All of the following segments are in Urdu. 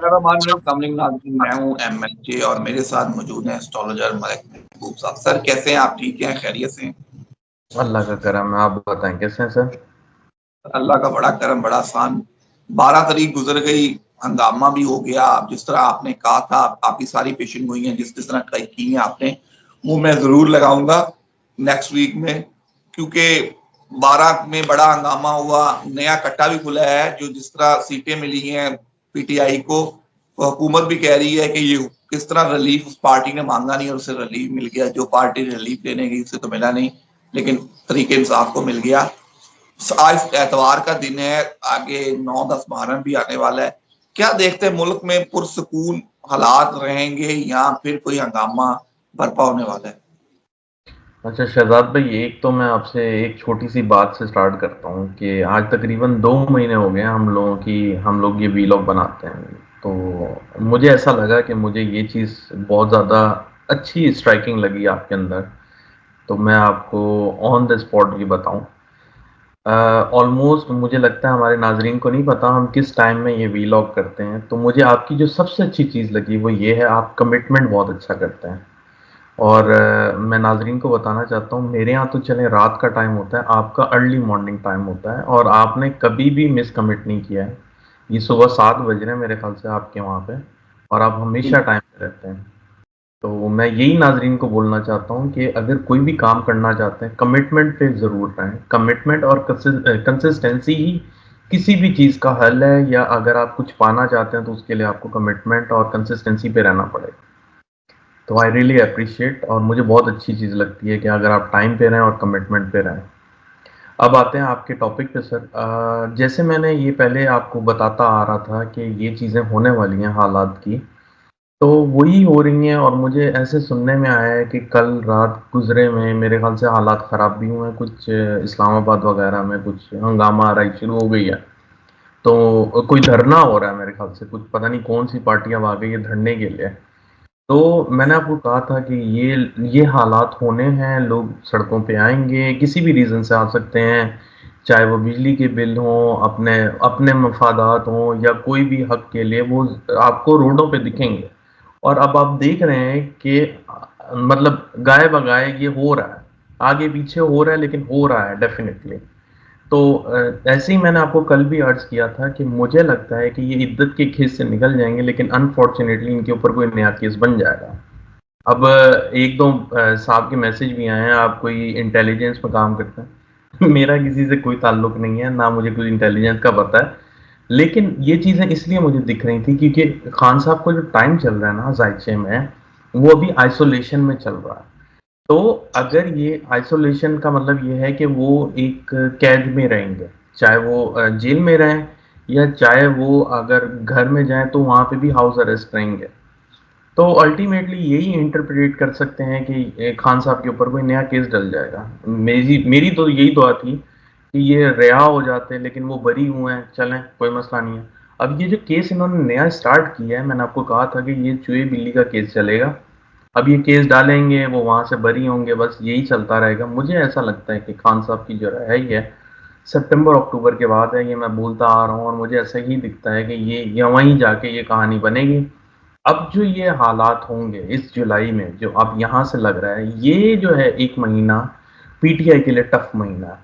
السلام علیکم ناظرین، میں ہوں ایم ایل جے اور میرے ساتھ موجود ہیں اسٹرالوجر ملک محبوب صاحب. سر کیسے ہیں آپ؟ ٹھیک ہیں؟ خیریت سے ہیں؟ اللہ کا کرم ہے. آپ بتائیں کیسے ہیں سر؟ اللہ کا بڑا کرم، بڑا آسان. 12 تاریخ گزر گئی، ہنگامہ بھی ہو گیا. جس طرح آپ نے کہا تھا، آپ کی ساری پیشن گوئی ہیں جس طرح کی ہیں آپ نے، وہ میں ضرور لگاؤں گا نیکسٹ ویک میں، کیونکہ 12 میں بڑا ہنگامہ ہوا. نیا کٹا بھی کھلا ہے. جو جس طرح سیٹیں ملی ہیں پی ٹی آئی کو، وہ حکومت بھی کہہ رہی ہے کہ یہ کس طرح ریلیف اس پارٹی نے مانگا نہیں اور اسے ریلیف مل گیا. جو پارٹی ریلیف لینے گئی اسے تو ملا نہیں، لیکن طریقے انصاف کو مل گیا. آج اتوار کا دن ہے، آگے 9-10 محرم بھی آنے والا ہے. کیا دیکھتے ہیں ملک میں پرسکون حالات رہیں گے یا پھر کوئی ہنگامہ برپا ہونے والا ہے؟ اچھا شہزاد بھائی، ایک تو میں آپ سے ایک چھوٹی سی بات سے سٹارٹ کرتا ہوں کہ آج تقریباً 2 مہینے ہو گئے ہم لوگ یہ ویلاگ بناتے ہیں. تو مجھے ایسا لگا کہ مجھے یہ چیز بہت زیادہ اچھی اسٹرائکنگ لگی آپ کے اندر، تو میں آپ کو آن دا اسپاٹ یہ بتاؤں. آلموسٹ مجھے لگتا ہے ہمارے ناظرین کو نہیں پتا ہم کس ٹائم میں یہ ویلاگ کرتے ہیں. تو مجھے آپ کی جو سب سے اچھی چیز لگی وہ یہ ہے، آپ کمٹمنٹ بہت اچھا کرتے ہیں. اور میں ناظرین کو بتانا چاہتا ہوں، میرے یہاں تو چلے رات کا ٹائم ہوتا ہے، آپ کا ارلی مارننگ ٹائم ہوتا ہے، اور آپ نے کبھی بھی مس کمٹ نہیں کیا ہے. یہ صبح 7 بج رہے ہیں میرے خیال سے آپ کے وہاں پہ، اور آپ ہمیشہ ٹائم پہ رہتے ہیں. تو میں یہی ناظرین کو بولنا چاہتا ہوں کہ اگر کوئی بھی کام کرنا چاہتے ہیں کمٹمنٹ پہ ضرور رہیں. کمٹمنٹ اور کنسسٹنسی ہی کسی بھی چیز کا حل ہے، یا اگر آپ کچھ پانا چاہتے ہیں تو اس کے لیے آپ کو کمٹمنٹ اور کنسسٹنسی پہ رہنا پڑے گا. تو آئی ریئلی اپریشیٹ، اور مجھے بہت اچھی چیز لگتی ہے کہ اگر آپ ٹائم پہ رہیں اور کمٹمنٹ پہ رہیں. اب آتے ہیں آپ کے ٹاپک پہ سر. جیسے میں نے یہ پہلے آپ کو بتاتا آ رہا تھا کہ یہ چیزیں ہونے والی ہیں حالات کی، تو وہی ہو رہی ہیں. اور مجھے ایسے سننے میں آیا ہے کہ کل رات گزرے میں میرے خیال سے حالات خراب بھی ہوئے ہیں کچھ اسلام آباد وغیرہ میں، کچھ ہنگامہ آرائی شروع ہو گئی ہے. تو کوئی دھرنا ہو رہا ہے میرے خیال سے، کچھ پتہ نہیں کون سی پارٹیاں آ گئی ہے دھرنے کے لیے. تو میں نے آپ کو کہا تھا کہ یہ حالات ہونے ہیں، لوگ سڑکوں پہ آئیں گے، کسی بھی ریزن سے آ سکتے ہیں، چاہے وہ بجلی کے بل ہوں، اپنے مفادات ہوں، یا کوئی بھی حق کے لیے، وہ آپ کو روڈوں پہ دکھیں گے. اور اب آپ دیکھ رہے ہیں کہ مطلب گائے بگائے یہ ہو رہا ہے، آگے پیچھے ہو رہا ہے لیکن ہو رہا ہے ڈیفینیٹلی. تو ایسے ہی میں نے آپ کو کل بھی عرض کیا تھا کہ مجھے لگتا ہے کہ یہ عدت کے کیس سے نکل جائیں گے، لیکن انفارچونیٹلی ان کے اوپر کوئی نیا کیس بن جائے گا. اب 1-2 صاحب کے میسج بھی آئے ہیں، آپ کوئی انٹیلیجنس میں کام کرتے ہیں. میرا کسی سے کوئی تعلق نہیں ہے، نہ مجھے کوئی انٹیلیجنس کا پتہ ہے. لیکن یہ چیزیں اس لیے مجھے دکھ رہی تھی کیونکہ خان صاحب کو جو ٹائم چل رہا ہے نا زائچے میں، وہ ابھی آئسولیشن میں چل رہا ہے. تو اگر یہ آئسولیشن کا مطلب یہ ہے کہ وہ ایک قید میں رہیں گے، چاہے وہ جیل میں رہیں یا چاہے وہ اگر گھر میں جائیں تو وہاں پہ بھی ہاؤس اریسٹ رہیں گے. تو الٹیمیٹلی یہی انٹرپریٹ کر سکتے ہیں کہ خان صاحب کے اوپر کوئی نیا کیس ڈل جائے گا. میری تو یہی دعا تھی کہ یہ رہا ہو جاتے، لیکن وہ بری ہوئے ہیں، چلیں کوئی مسئلہ نہیں ہے. اب یہ جو کیس انہوں نے نیا سٹارٹ کیا ہے، میں نے آپ کو کہا تھا کہ یہ چوہے بلی کا کیس چلے گا. اب یہ کیس ڈالیں گے، وہ وہاں سے بری ہوں گے، بس یہی چلتا رہے گا. مجھے ایسا لگتا ہے کہ خان صاحب کی جو رہائی ہے سپٹمبر اکتوبر کے بعد ہے، یہ میں بولتا آ رہا ہوں، اور مجھے ایسا ہی دکھتا ہے کہ یہ وہیں جا کے یہ کہانی بنے گی. اب جو یہ حالات ہوں گے اس جولائی میں، جو اب یہاں سے لگ رہا ہے یہ جو ہے 1 مہینہ پی ٹی آئی کے لیے ٹف مہینہ ہے.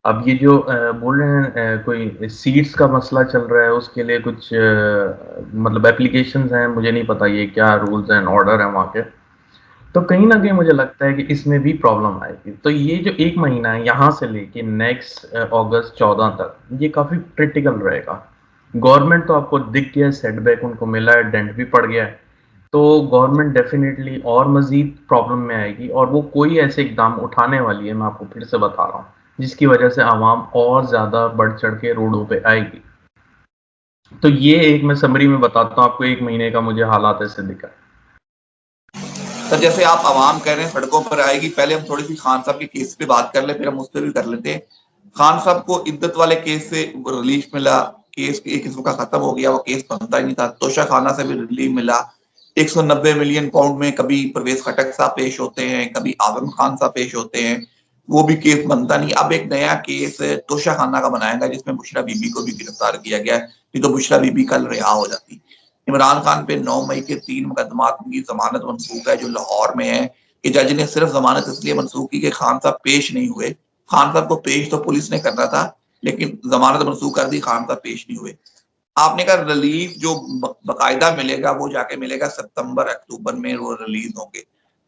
اب یہ جو بول رہے ہیں کوئی سیٹس کا مسئلہ چل رہا ہے، اس کے لیے کچھ مطلب اپلیکیشنز ہیں، مجھے نہیں پتا یہ کیا رولز اینڈ آرڈر ہیں وہاں کے. تو کہیں نہ کہیں مجھے لگتا ہے کہ اس میں بھی پرابلم آئے گی. تو یہ جو 1 مہینہ ہے یہاں سے لے کے نیکسٹ اگست 14 تک، یہ کافی کرٹیکل رہے گا. گورنمنٹ تو آپ کو دکھ گیا ہے، سیٹ بیک ان کو ملا ہے، ڈینٹ بھی پڑ گیا ہے. تو گورنمنٹ ڈیفینیٹلی اور مزید پرابلم میں آئے گی، اور وہ کوئی ایسے اقدام اٹھانے والی ہے، میں آپ کو پھر سے بتا رہا ہوں، جس کی وجہ سے عوام اور زیادہ بڑھ چڑھ کے روڈوں پہ آئے گی. تو یہ ایک میں سمری میں بتاتا ہوں آپ کو، 1 مہینے کا مجھے حالات ایسے دکھا. سر جیسے آپ عوام کہہ رہے ہیں سڑکوں پر آئے گی، پہلے ہم تھوڑی سی خان صاحب کے کیس پہ بات کر لیں، پھر ہم اس پہ بھی کر لیتے ہیں. خان صاحب کو عدت والے کیس سے ریلیف ملا، کیس ایک قسم کا ختم ہو گیا، وہ کیس بنتا ہی نہیں تھا. توشہ خانہ سے بھی ریلیف ملا. 190 ملین پاؤنڈ میں کبھی پرویز خٹک صاحب پیش ہوتے ہیں، کبھی اعظم خان صاحب پیش ہوتے ہیں، وہ بھی کیس بنتا نہیں. اب ایک نیا کیس توشہ خانہ کا بنایا گیا جس میں بشرا بی بی کو بھی گرفتار کیا گیا ہے، نہیں تو بشرا بی بی کل رہا ہو جاتی. عمران خان پہ 9 مئی کے 3 مقدمات کی ضمانت منسوخ ہے جو لاہور میں ہے کہ جج نے صرف ضمانت اس لیے منسوخ کی کہ خان صاحب پیش نہیں ہوئے. خان صاحب کو پیش تو پولیس نے کرنا تھا لیکن ضمانت منسوخ کر دی, خان صاحب پیش نہیں ہوئے. آپ نے کہا ریلیف جو باقاعدہ ملے گا وہ جا کے ملے گا ستمبر اکتوبر میں وہ ریلیز ہوں گے.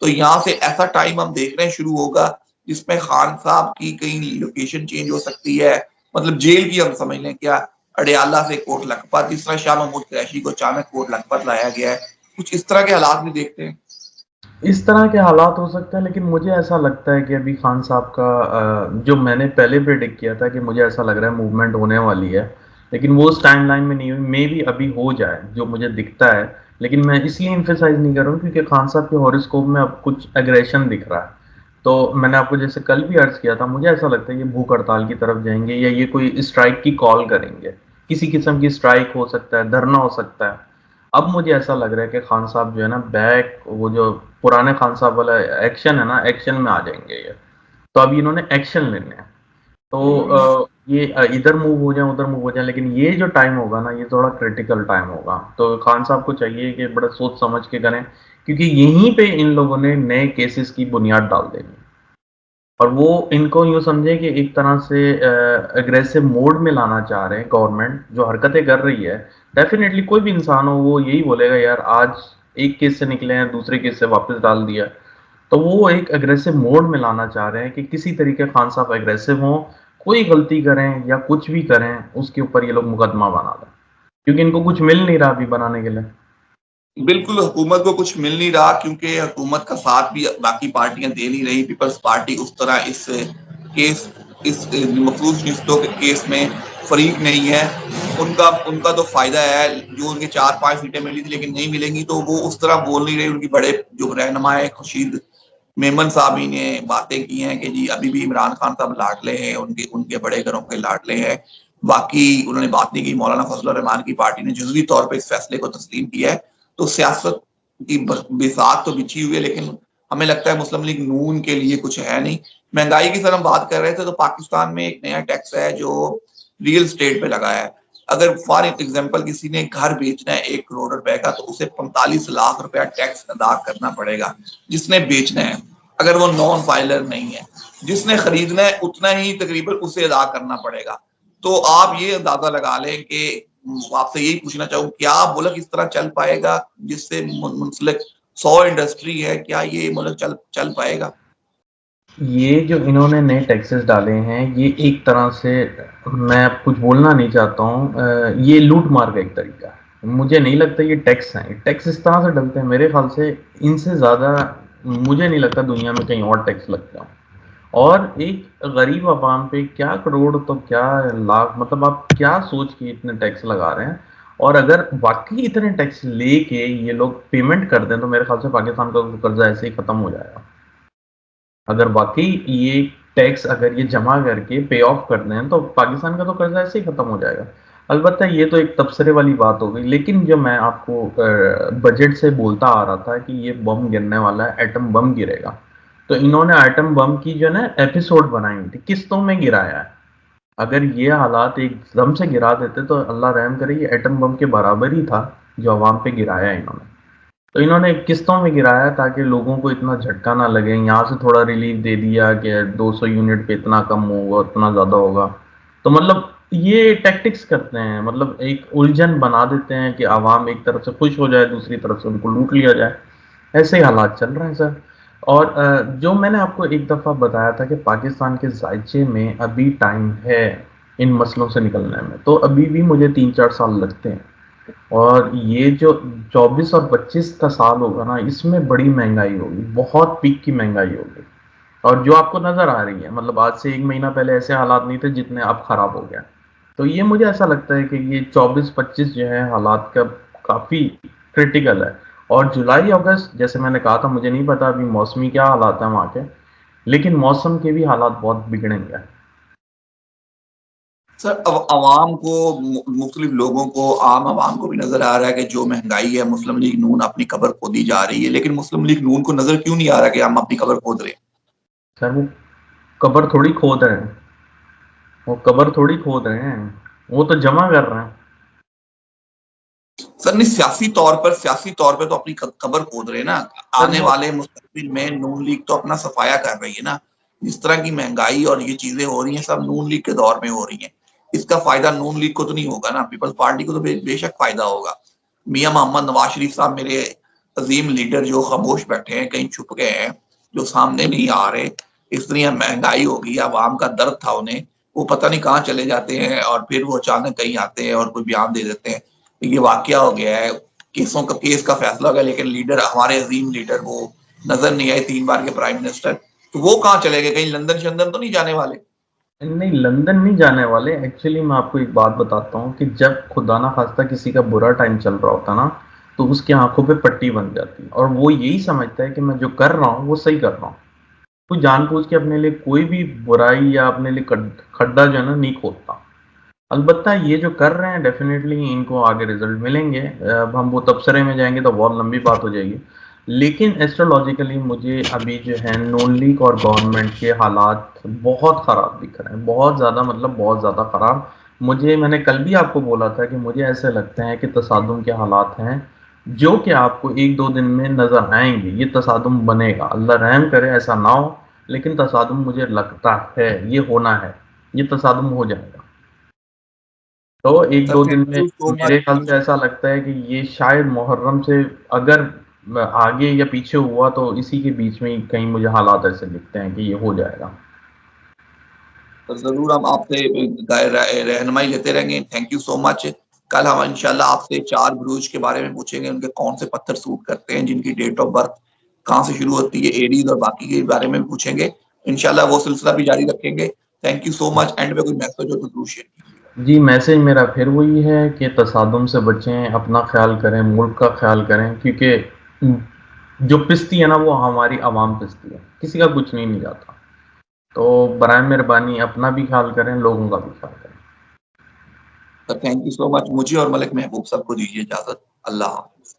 تو یہاں سے ایسا ٹائم ہم دیکھ رہے ہیں شروع ہوگا جس میں خان صاحب کی کہیں لوکیشن چینج ہو سکتی ہے, مطلب جیل کی ہم سمجھ لیں کیا اڈیالہ سے کوٹ لکھپت, جس طرح شاہ محمود قریشی کو اچانک کوٹ لکھپت لایا گیا ہے, کچھ اس طرح کے حالات بھی دیکھتے ہیں. اس طرح کے حالات ہو سکتے ہیں, لیکن مجھے ایسا لگتا ہے کہ ابھی خان صاحب کا جو میں نے پہلے پریڈکٹ کیا تھا کہ مجھے ایسا لگ رہا ہے موومنٹ ہونے والی ہے, لیکن وہ اس ٹائم لائن میں نہیں ہوئی. مے بھی ابھی ہو جائے جو مجھے دکھتا ہے, لیکن میں اس لیے ایمفیسائز نہیں کر رہا ہوں کیونکہ خان صاحب کے ہاروسکوپ میں اب کچھ ایگریشن دکھ رہا ہے. تو میں نے آپ کو جیسے کل بھی عرض کیا تھا, مجھے ایسا لگتا ہے یہ بھوک ہڑتال کی طرف جائیں گے یا یہ کوئی اسٹرائک کی کال کریں گے. کسی قسم کی اسٹرائک ہو سکتا ہے, دھرنا ہو سکتا ہے. اب مجھے ایسا لگ رہا ہے کہ خان صاحب جو ہے نا بیک, وہ جو پرانے خان صاحب والا ایکشن ہے نا, ایکشن میں آ جائیں گے یہ. تو ابھی انہوں نے ایکشن لینے ہیں, تو یہ ادھر موو ہو جائیں ادھر موو ہو جائیں, لیکن یہ جو ٹائم ہوگا نا یہ تھوڑا کریٹیکل ٹائم ہوگا. تو خان صاحب کو چاہیے کہ بڑا سوچ سمجھ کے کریں, کیونکہ یہیں پہ ان لوگوں نے نئے کیسز کی بنیاد ڈال دینی. اور وہ ان کو یوں سمجھے کہ ایک طرح سے اگریسو موڈ میں لانا چاہ رہے ہیں. گورنمنٹ جو حرکتیں کر رہی ہے, ڈیفینیٹلی کوئی بھی انسان ہو وہ یہی بولے گا یار آج ایک کیس سے نکلے ہیں دوسرے کیس سے واپس ڈال دیا. تو وہ ایک اگریسو موڈ میں لانا چاہ رہے ہیں کہ کسی طریقے خان صاحب اگریسو ہوں, کوئی غلطی کریں یا کچھ بھی کریں اس کے اوپر یہ لوگ مقدمہ بنا دیں, کیونکہ ان کو کچھ مل نہیں رہا ابھی بنانے کے لیے. بالکل حکومت کو کچھ مل نہیں رہا کیونکہ حکومت کا ساتھ بھی باقی پارٹیاں دے نہیں رہی. پیپلز پارٹی اس طرح اس کیس, اس مخصوص نسبتوں کے کیس میں فریق نہیں ہے. ان کا تو فائدہ ہے جو ان کے 4-5 سیٹیں ملی تھی لیکن نہیں ملیں گی, تو وہ اس طرح بول نہیں رہے. ان کی بڑے جو رہنما ہے خورشید میمن صاحب ہی نے باتیں کی ہیں کہ جی ابھی بھی عمران خان صاحب لاڈلے ہیں, ان کے بڑے گھروں کے لاڈلے ہیں. باقی انہوں نے بات نہیں کی. مولانا فضل الرحمان کی پارٹی نے جزوی طور پہ اس فیصلے کو تسلیم کیا ہے. تو سیاست کی بساط تو بچھی ہوئی ہے, لیکن ہمیں لگتا ہے مسلم لیگ نون کے لیے کچھ ہے نہیں. مہنگائی کی سر ہم بات کر رہے تھے, تو پاکستان میں ایک نیا ٹیکس ہے جو ریئل اسٹیٹ پہ لگایا ہے. اگر فار ایگزامپل کسی نے گھر بیچنا ہے 1 کروڑ روپے کا, تو اسے 45 لاکھ روپے ٹیکس ادا کرنا پڑے گا جس نے بیچنا ہے, اگر وہ نان فائلر نہیں ہے. جس نے خریدنا ہے اتنا ہی تقریباً اسے ادا کرنا پڑے گا. تو آپ یہ اندازہ لگا لیں کہ آپ سے یہی پوچھنا چاہوں, کیا ملک اس طرح چل پائے گا جس سے منسلک 100 انڈسٹری ہے, کیا یہ ملک چل پائے گا؟ یہ جو انہوں نے نئے ٹیکسز ڈالے ہیں یہ ایک طرح سے, میں کچھ بولنا نہیں چاہتا ہوں, یہ لوٹ مار کا ایک طریقہ ہے. مجھے نہیں لگتا یہ ٹیکس ہیں. ٹیکس اس طرح سے ڈلتے ہیں میرے خیال سے ان سے زیادہ مجھے نہیں لگتا دنیا میں کہیں اور ٹیکس لگتا ہوں. اور ایک غریب عوام پہ کیا کروڑ تو کیا لاکھ, مطلب آپ کیا سوچ کے اتنے ٹیکس لگا رہے ہیں. اور اگر واقعی اتنے ٹیکس لے کے یہ لوگ پیمنٹ کر دیں تو میرے خیال سے پاکستان کا قرضہ ایسے ہی ختم ہو جائے گا. اگر واقعی یہ ٹیکس اگر یہ جمع کر کے پے آف کر دیں تو پاکستان کا تو قرضہ ایسے ہی ختم ہو جائے گا. البتہ یہ تو ایک تبصرے والی بات ہو گئی, لیکن جو میں آپ کو بجٹ سے بولتا آ رہا تھا کہ یہ بم گرنے والا ہے, ایٹم بم گرے گا, تو انہوں نے ایٹم بم کی جو نا ایپیسوڈ بنائی ہوئی تھی, قسطوں میں گرایا ہے. اگر یہ حالات ایک دم سے گرا دیتے تو اللہ رحم کرے یہ ایٹم بم کے برابر ہی تھا جو عوام پہ گرایا انہوں نے. تو انہوں نے قسطوں میں گرایا تاکہ لوگوں کو اتنا جھٹکا نہ لگے. یہاں سے تھوڑا ریلیف دے دیا کہ 200 یونٹ پہ اتنا کم ہوگا اتنا زیادہ ہوگا. تو مطلب یہ ٹیکٹکس کرتے ہیں, مطلب ایک الجھن بنا دیتے ہیں کہ عوام ایک طرف سے خوش ہو جائے دوسری طرف سے ان کو لوٹ لیا جائے. ایسے ہی حالات چل رہے ہیں سر. اور جو میں نے آپ کو ایک دفعہ بتایا تھا کہ پاکستان کے ذائچے میں ابھی ٹائم ہے ان مسئلوں سے نکلنے میں, تو ابھی بھی مجھے 3-4 سال لگتے ہیں. اور یہ جو 24 اور 25 کا سال ہوگا نا, اس میں بڑی مہنگائی ہوگی, بہت پیک کی مہنگائی ہوگی. اور جو آپ کو نظر آ رہی ہے, مطلب آج سے 1 مہینہ پہلے ایسے حالات نہیں تھے جتنے اب خراب ہو گیا. تو یہ مجھے ایسا لگتا ہے کہ یہ 24-25 جو ہے حالات کا کافی کرٹیکل ہے. اور جولائی اگست جیسے میں نے کہا تھا, مجھے نہیں پتا ابھی موسمی کیا حالات ہیں وہاں کے, لیکن موسم کے بھی حالات بہت بگڑیں گے. سر عوام کو, مختلف لوگوں کو, عام عوام کو بھی نظر آ رہا ہے کہ جو مہنگائی ہے مسلم لیگ نون اپنی قبر کھودی جا رہی ہے, لیکن مسلم لیگ نون کو نظر کیوں نہیں آ رہا کہ ہم اپنی قبر کھود رہے ہیں؟ سر وہ قبر تھوڑی کھود رہے ہیں, وہ قبر تھوڑی کھود رہے ہیں, وہ تو جمع کر رہے ہیں. سر نہیں، سیاسی طور پر تو اپنی قبر کھود رہے نا. آنے والے مستقبل میں نون لیگ تو اپنا صفایا کر رہی ہے نا. جس طرح کی مہنگائی اور یہ چیزیں ہو رہی ہیں سب نون لیگ کے دور میں ہو رہی ہیں. اس کا فائدہ نون لیگ کو تو نہیں ہوگا نا، پیپلز پارٹی کو تو بے شک فائدہ ہوگا. میاں محمد نواز شریف صاحب میرے عظیم لیڈر جو خاموش بیٹھے ہیں، کہیں چھپ گئے ہیں، جو سامنے نہیں آ رہے. اس طرح مہنگائی ہوگی، عوام کا درد تھا انہیں، وہ پتہ نہیں کہاں چلے جاتے ہیں اور پھر وہ اچانک کہیں آتے ہیں اور کوئی بیان دے دیتے ہیں. یہ واقعہ ہو گیا ہے، کیس کا فیصلہ ہو گیا، لیکن لیڈر، ہمارے عظیم لیڈر وہ نظر نہیں آئے، 3 بار کے پرائم منسٹر. تو وہ کہاں چلے گئے؟ کہیں لندن شندن تو نہیں جانے والے؟ نہیں، لندن نہیں جانے والے. ایکچولی میں آپ کو ایک بات بتاتا ہوں کہ جب خدا نہ خواستہ کسی کا برا ٹائم چل رہا ہوتا نا، تو اس کی آنکھوں پہ پٹی بن جاتی ہے اور وہ یہی سمجھتا ہے کہ میں جو کر رہا ہوں وہ صحیح کر رہا ہوں. وہ جان بوجھ کے اپنے لیے کوئی بھی برائی یا اپنے لیے کھڈا جو ہے نا نہیں کھودتا. البتہ یہ جو کر رہے ہیں ڈیفینیٹلی ان کو آگے رزلٹ ملیں گے. اب ہم وہ تبصرے میں جائیں گے تو بہت لمبی بات ہو جائے گی. لیکن ایسٹرولوجیکلی مجھے ابھی جو ہے نون لیگ اور گورنمنٹ کے حالات بہت خراب دکھ رہے ہیں، بہت زیادہ، مطلب بہت زیادہ خراب. میں نے کل بھی آپ کو بولا تھا کہ مجھے ایسے لگتے ہیں کہ تصادم کے حالات ہیں جو کہ آپ کو 1-2 دن میں نظر آئیں گے. یہ تصادم بنے گا، اللہ رحم کرے ایسا نہ ہو، لیکن تصادم مجھے لگتا ہے یہ ہونا ہے، یہ تصادم ہو جائے گا. تو 1-2 دن میں میرے خیال سے ایسا لگتا ہے کہ یہ شاید محرم سے اگر آگے یا پیچھے ہوا تو اسی کے بیچ میں کہیں مجھے حالات ایسے دکھتے ہیں کہ یہ ہو جائے گا. ضرور ہم آپ سے رہنمائی لیتے رہیں گے. تھینک یو سو مچ. کل ہم انشاءاللہ آپ سے 4 بروج کے بارے میں پوچھیں گے، ان کے کون سے پتھر سوٹ کرتے ہیں، جن کی ڈیٹ آف برتھ کہاں سے شروع ہوتی ہے، ایریز اور باقی کے بارے میں پوچھیں گے. انشاءاللہ وہ سلسلہ بھی جاری رکھیں گے. Thank you so much. And میں کوئی میسج ہو تو ضرور شیئر کیجیے. جی، میسج میرا پھر وہی ہے کہ تصادم سے بچیں، اپنا خیال کریں، ملک کا خیال کریں، کیونکہ جو پستی ہے نا وہ ہماری عوام پستی ہے، کسی کا کچھ نہیں جاتا. تو برائے مہربانی اپنا بھی خیال کریں، لوگوں کا بھی خیال کریں. تھینک یو سو مچ. مجھے اور ملک محبوب صاحب کو دیجیے اجازت. اللہ حافظ.